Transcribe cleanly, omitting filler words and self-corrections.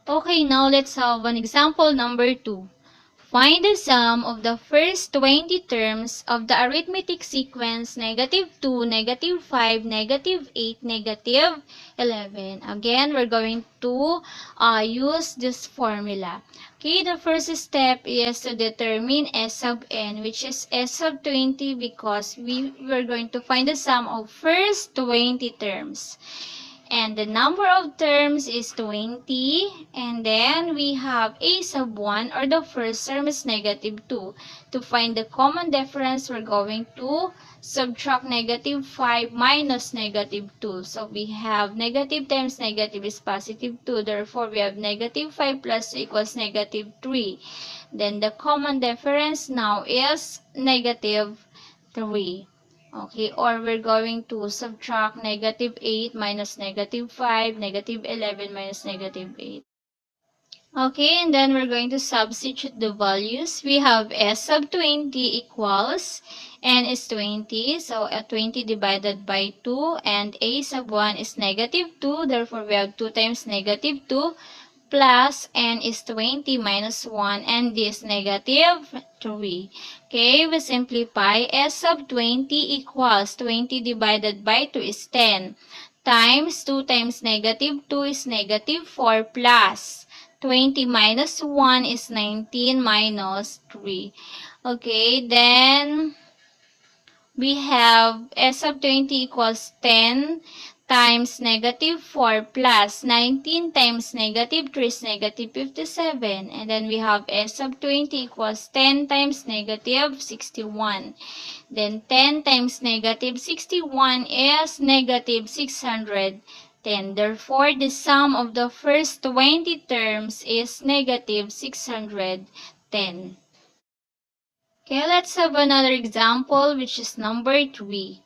Okay, now let's have an example number 2. Find the sum of the first 20 terms of the arithmetic sequence -2, -5, -8, -11. Again, we're going to use this formula. Okay, the first step is to determine S sub n, which is S sub 20, because we're going to find the sum of first 20 terms. And the number of terms is 20. And then we have a sub 1, or the first term is -2. To find the common difference, we're going to subtract -5 minus -2. So we have negative times negative is +2. Therefore, we have -5 plus 2 equals -3. Then the common difference now is -3. Okay, or we're going to subtract -8 minus -5, -11 minus -8. Okay, and then we're going to substitute the values. We have S sub 20 equals n is 20, so 20 divided by 2, and a sub 1 is -2, therefore we have 2 times -2 plus n is 20 minus 1, and this -3. Okay, we simplify. S sub 20 equals 20 divided by 2 is 10 times 2 times -2 is -4 plus 20 minus 1 is 19 minus 3. Okay, then we have S sub 20 equals 10 times -4 plus 19 times -3 is -57. And then we have S sub 20 equals 10 times -61. Then 10 times -61 is -610. Therefore, the sum of the first 20 terms is -610. Okay, let's have another example, which is number 3.